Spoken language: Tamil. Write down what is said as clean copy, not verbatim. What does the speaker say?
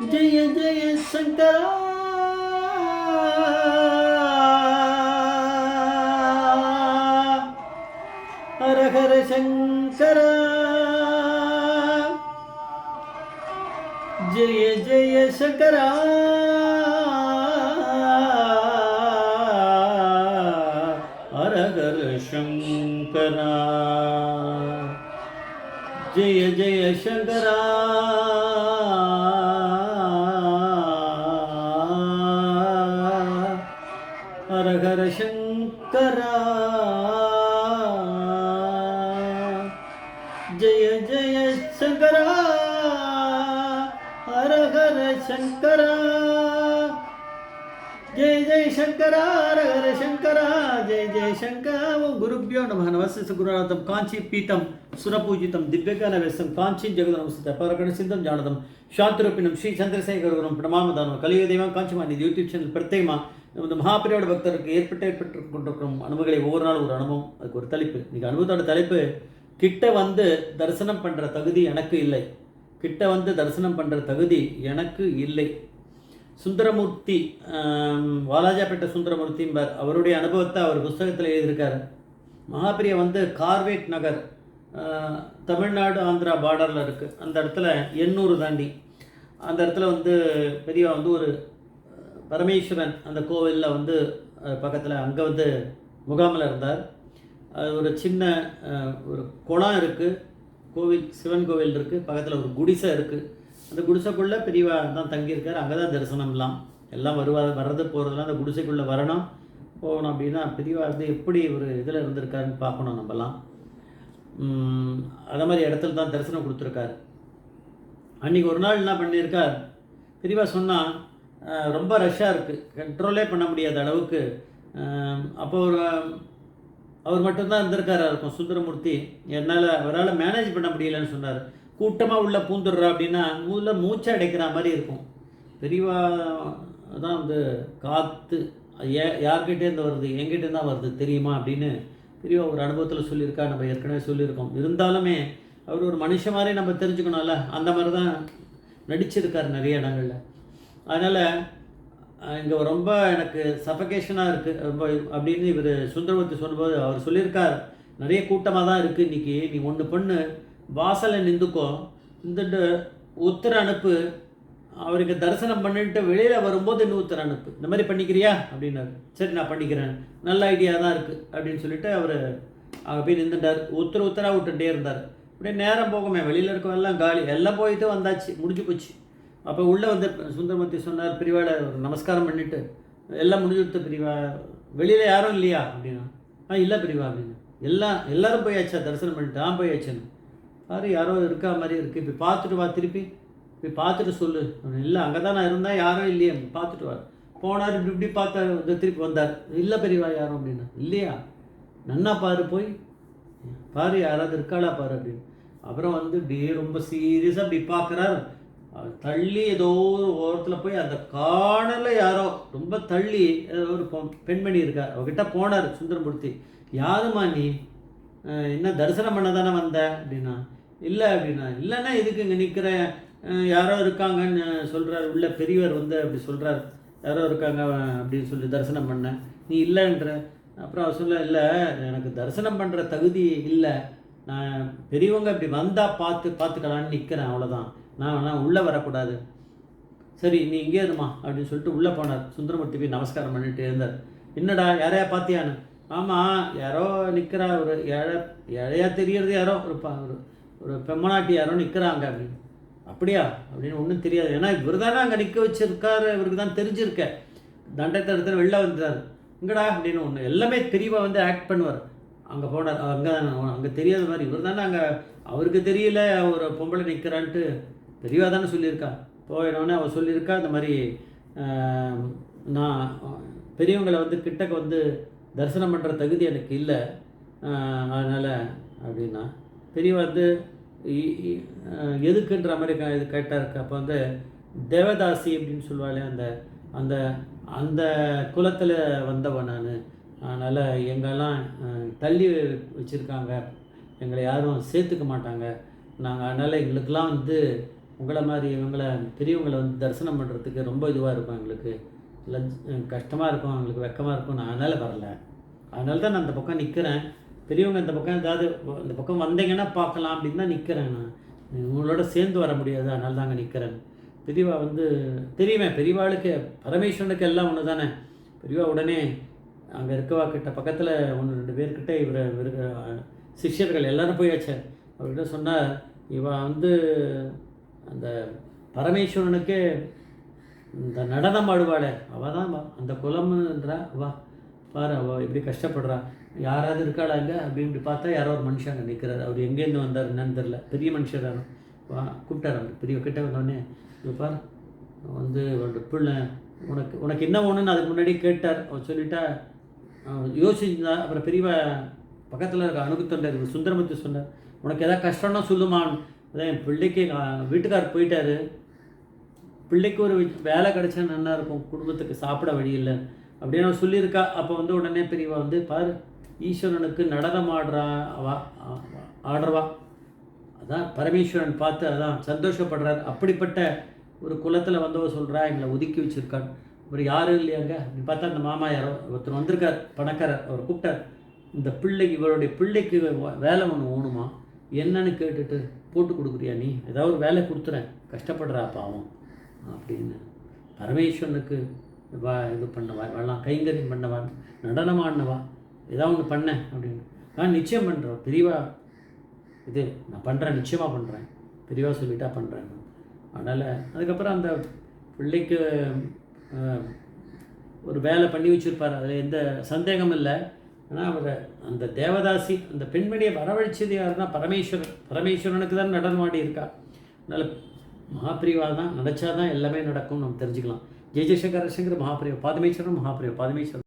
ஜெய ஜெய சங்கரா ஹர ஹர சங்கரா ஜெய ஜெய சங்கரா ஹர ஹர சங்கரா ஜெய ஜெய சங்கரா ஹர ஹர சங்கரா ஜெய ஜெய சங்கரா ஹர ஹர சங்கரா ஜெய ஜெய சங்கரா ஹர ஹர சங்கரா ஜெய ஜெய சங்கரா. ஓம் குருப்யோ நமः. நமஸ்தே குருநாதம் காஞ்சி பீதம் சுரபூஜிதம் திவ்யகான வேசம் காஞ்சி ஜெகதநமஸ்தே பரகண சிந்தம் ஜானதம் சாந்திரூபிணம் ஸ்ரீ சந்திரசேகரகுரும் பிரணாமதானம் கலியுக தெய்வம் காஞ்சிமான் இது யூடியூப் சேனல் பிரத்யேகமாக நமது மகாபிரியோட பக்தருக்கு ஏற்பட்டு கொண்டிருக்கும் அனுபவங்களை ஒவ்வொரு நாளும் ஒரு அனுபவம். அதுக்கு ஒரு தலைப்பு. இன்றைக்கி அனுபவத்தோட தலைப்பு கிட்ட வந்து தரிசனம் பண்ணுற தகுதி எனக்கு இல்லை. கிட்ட வந்து தரிசனம் பண்ணுற தகுதி எனக்கு இல்லை. சுந்தரமூர்த்தி, வாலாஜாப்பேட்டை சுந்தரமூர்த்திம்பார். அவருடைய அனுபவத்தை அவர் புஸ்தகத்தில் எழுதியிருக்கார். மகாபிரியா வந்து கார்வேட் நகர், தமிழ்நாடு ஆந்திரா பார்டரில் இருக்குது. அந்த இடத்துல 800 தாண்டி அந்த இடத்துல வந்து பெரியவா வந்து ஒரு பரமேஸ்வரன் அந்த கோவிலில் வந்து பக்கத்தில் அங்கே வந்து முகாமில் இருந்தார். அது ஒரு சின்ன ஒரு குளம் இருக்குது, கோவில் சிவன் கோவில் இருக்குது, பக்கத்தில் ஒரு குடிசை இருக்குது. அந்த குடிசைக்குள்ளே பெரியவா தான் தங்கியிருக்கார். அங்கே தான் தரிசனம்லாம் எல்லாம் வர்றது போகிறதுலாம் அந்த குடிசைக்குள்ளே வரணும் போகணும். அப்படின்னா பெரியவா வந்து எப்படி ஒரு இதில் இருந்திருக்காருன்னு பார்க்கணும் நம்மலாம். அதை மாதிரி இடத்துல தான் தரிசனம் கொடுத்துருக்காரு. அன்றைக்கி ஒரு நாள் என்ன பண்ணியிருக்கார், பெரியவா சொன்னால் ரொம்ப ரஷ்ஷாக இருக்குது, கண்ட்ரோலே பண்ண முடியாத அளவுக்கு. அப்போ அவர் மட்டும்தான் இருந்திருக்காரா இருக்கும் சுந்தரமூர்த்தி. அவரால் மேனேஜ் பண்ண முடியலன்னு சொன்னார். கூட்டமாக உள்ள பூந்துடுறா அப்படின்னா மூச்சை அடைக்கிற மாதிரி இருக்கும். பெரியவா தான் வந்து காற்று யார்கிட்டேருந்து வருது, எங்கிட்டேருந்து தான் வருது தெரியுமா அப்படின்னு பெரியவா ஒரு அனுபவத்தில் சொல்லியிருக்கா. நம்ம ஏற்கனவே சொல்லியிருக்கோம். இருந்தாலுமே அவர் ஒரு மனுஷன் மாதிரி நம்ம தெரிஞ்சுக்கணும்ல, அந்த மாதிரி தான் நடிச்சிருக்கார் நிறைய இடங்களில். அதனால் இங்கே ரொம்ப எனக்கு சஃபகேஷனாக இருக்குது ரொம்ப அப்படின்னு இவர் சுந்தரமூர்த்தி சொல்லும்போது அவர் சொல்லியிருக்கார், நிறைய கூட்டமாக தான் இருக்குது இன்றைக்கி, நீ ஒன்று பண்ணு, வாசலை நின்றுக்கோ, நின்றுட்டு உத்தர அனுப்பு, அவருக்கு தரிசனம் பண்ணிட்டு வெளியில் வரும்போது இன்னும் உத்தர அனுப்பு, இந்த மாதிரி பண்ணிக்கிறியா அப்படின்னாரு. சரி நான் பண்ணிக்கிறேன், நல்ல ஐடியா தான் இருக்குது அப்படின்னு சொல்லிட்டு அவர் அங்கே போய் நின்றுட்டார். உத்தரா விட்டுட்டே இருந்தார். அப்படியே நேரம் போகுமே, வெளியில் இருக்கவெல்லாம் காலி, எல்லாம் போயிட்டு வந்தாச்சு, முடிஞ்சு போச்சு. அப்போ உள்ளே வந்து சுந்தரமூர்த்தி சொன்னார், பிரிவாட நமஸ்காரம் பண்ணிவிட்டு எல்லாம் முடிஞ்சுடுத்து பிரிவா, வெளியில் யாரும் இல்லையா அப்படின்னா. இல்லை பிரிவா அப்படின்னு. எல்லோரும் போயாச்சா தரிசனம் பண்ணிட்டு? போயாச்சுன்னு. பாரு யாரோ இருக்கா மாதிரி இருக்குது, இப்போ பார்த்துட்டு வா, திருப்பி போய் பார்த்துட்டு சொல்லு. இல்லை அங்கே தான் நான் இருந்தால் யாரும் இல்லையே, பார்த்துட்டு வா. போனார், இப்படி பார்த்தார், திருப்பி வந்தார். இல்லை பெரியவா யாரும் அப்படின்னா. இல்லையா, நன்னா பாரு, போய் பாரு யாராவது இருக்காளா பாரு அப்படின்னு. அப்புறம் வந்து இப்படியே ரொம்ப சீரியஸாக இப்படி பார்க்குறாரு. தள்ளி ஏதோ ஒரு ஓரத்தில் போய் அந்த காணலில் யாரோ ரொம்ப தள்ளி ஏதோ ஒரு பெண்மணி இருக்கார். அவகிட்ட போனார் சுந்தரமூர்த்தி. யாருமா நீ, என்ன தரிசனம் பண்ண தானே வந்த அப்படின்னா. இல்லை அப்படின்னா. இல்லைன்னா எதுக்கு இங்கே நிற்கிற, யாரோ இருக்காங்கன்னு சொல்கிறார். உள்ள பெரியவர் வந்து அப்படி சொல்கிறார், யாரோ இருக்காங்க அப்படின்னு சொல்லி தரிசனம் பண்ணேன், நீ இல்லைன்ற. அப்புறம் அவர் சொல்ல, இல்லை எனக்கு தரிசனம் பண்ணுற தகுதி இல்லை, நான் பெரியவங்க இப்படி வந்தால் பார்த்துக்கலான்னு நிற்கிறேன், அவ்வளோதான், நான் உள்ளே வரக்கூடாது. சரி நீ இங்கே இருமா அப்படின்னு சொல்லிட்டு உள்ளே போனார். சுந்தரமூர்த்தி போய் நமஸ்காரம் பண்ணிட்டு இருந்தார். என்னடா யாரையா பார்த்தியான்னு. ஆமாம் யாரோ நிற்கிறா, ஒரு ஏழையா தெரியறது, யாரோ ஒரு பெம்மநாட்டி யாரோ நிற்கிறாங்க அப்படின்னு. அப்படியா அப்படின்னு. ஒன்றும் தெரியாது, ஏன்னா இவர் தானே அங்கே நிற்க வச்சிருக்காரு, இவருக்கு தான் தெரிஞ்சிருக்க. தண்டத்தை எடுத்து வெளில வந்துட்டார். இங்கடா அப்படின்னு ஒன்று எல்லாமே பெரியவா வந்து ஆக்ட் பண்ணுவார். அங்கே போனார், அங்கே தெரியாத மாதிரி. இவர் தானே அங்கே, அவருக்கு தெரியல ஒரு பொம்பளை நிற்கிறான்ட்டு பெரியவா தானே சொல்லியிருக்கா. போயிடனே அவள் சொல்லியிருக்கா, இந்த மாதிரி நான் பெரியவங்களை வந்து கிட்டக்க வந்து தரிசனம் பண்ணுற தகுதி எனக்கு இல்லை, அதனால் அப்படின்னா. பெரியவா வந்து எதுக்குன்ற மாதிரி இது கேட்டார். அப்போ வந்து தேவதாசி அப்படின்னு சொல்லுவாளே, அந்த அந்த அந்த குலத்தில் வந்தவன் நான், அதனால் எங்கெல்லாம் தள்ளி வச்சுருக்காங்க, எங்களை யாரும் சேர்த்துக்க மாட்டாங்க நாங்கள், அதனால் எங்களுக்கெல்லாம் வந்து உங்களை மாதிரி இவங்கள பெரியவங்களை வந்து தரிசனம் பண்ணுறதுக்கு ரொம்ப இதுவாக இருக்கும் எங்களுக்கு, கஷ்டமாக இருக்கும், எங்களுக்கு வெக்கமாக இருக்கும். நான் அதனால் வரல. அதனால தான் நான் அந்த பக்கம் நிற்கிறேன். பெரியவங்க இந்த பக்கம் ஏதாவது இந்த பக்கம் வந்தீங்கன்னா பார்க்கலாம் அப்படின்னு தான் நிற்கிறேன் நான். உங்களோட சேர்ந்து வர முடியாது, அதனால தான் அங்கே நிற்கிறேன். பெரியவா வந்து தெரியுமே, பெரியவாளுக்கு பரமேஸ்வரனுக்கு எல்லாம் ஒன்று தானே. பெரியவா உடனே அங்கே இருக்கவா கிட்ட பக்கத்தில் 1-2 பேர்கிட்ட இவருக்கு சிஷ்யர்கள் எல்லோரும் போயாச்சு. அவர்கிட்ட சொன்னார், இவன் வந்து அந்த பரமேஸ்வரனுக்கு இந்த நடனம் ஆடுவாளே அவள் தான் அந்த குலம்ன்றா. வா பாரு, அவள் எப்படி கஷ்டப்படுறா, யாராவது இருக்காளா இங்கே அப்படின்ட்டு பார்த்தா யாரோ ஒரு மனுஷன் அங்கே நிற்கிறார். அவர் எங்கேருந்து வந்தார் என்னன்னு தெரில, பெரிய மனுஷர். வா கூப்பிட்டார். அவர் பெரிய கிட்ட வந்தோடனே, இப்போ பார் வந்து அவரோட பிள்ளை உனக்கு என்ன ஒன்றுன்னு அதுக்கு முன்னாடி கேட்டார். அவர் சொல்லிட்டா யோசிச்சுருந்தா. அப்புறம் பெரியவா பக்கத்தில் இருக்க அணுகுத்தொண்டர் சுந்தரமூர்த்தி சொன்னார், உனக்கு எதாவது கஷ்டம்னா சொல்லுமான். அதான் என் பிள்ளைக்கு வீட்டுக்கார் போயிட்டார், பிள்ளைக்கு ஒரு வேலை கிடைச்சா நல்லா இருக்கும், குடும்பத்துக்கு சாப்பிட வழி இல்லை அப்படின்னு அவன் சொல்லியிருக்கா. அப்போ வந்து உடனே பெரியவா வந்து பாரு, ஈஸ்வரனுக்கு நடனம் ஆடுறவா அதான் பரமேஸ்வரன் பார்த்து அதான் சந்தோஷப்படுறார். அப்படிப்பட்ட ஒரு குலத்தில் வந்தவ சொல்கிறா எங்களை ஒதுக்கி வச்சுருக்கான். ஒரு யாரும் இல்லையாங்க அப்படின்னு பார்த்தா அந்த மாமா யாரோ ஒருத்தர் வந்திருக்கார், பணக்காரர். அவர் கூப்பிட்டார், இந்த பிள்ளைக்கு இவருடைய பிள்ளைக்கு வேலை ஒன்று ஓணுமா, என்னன்னு கேட்டுட்டு போட்டு கொடுக்குறியா, நீ ஏதாவது ஒரு வேலை கொடுத்துறேன், கஷ்டப்படுறா பாவம் அப்படின்னு. பரமேஸ்வரனுக்கு இது பண்ணவா, வரலாம் கைங்கரியம் பண்ணவா, நடனமானவா, ஏதாவது ஒன்று பண்ணேன் அப்படின்னு. நான் நிச்சயம் பண்ணுறேன் பெரியவா, இது நான் பண்ணுறேன், நிச்சயமாக பண்ணுறேன், பெரியவா சொல்லிட்டா பண்ணுறேன். அதனால் அதுக்கப்புறம் அந்த பிள்ளைக்கு ஒரு வேலை பண்ணி வச்சுருப்பார், அதில் எந்த சந்தேகமும் இல்லை. ஆனால் அவர் அந்த தேவதாசி அந்த பெண்மணியை வரவழைச்சது யாருன்னா பரமேஸ்வரனுக்கு தான் நடனமாடி இருக்கா. அதனால் மகாபிரிவா தான் நினச்சா தான் எல்லாமே நடக்கும் நம்ம தெரிஞ்சுக்கலாம். ஜெய ஜெயசங்கர மகாபிரிவா பாதமேஸ்வரன் மகாபிரிவா பாதமேஸ்வரன்.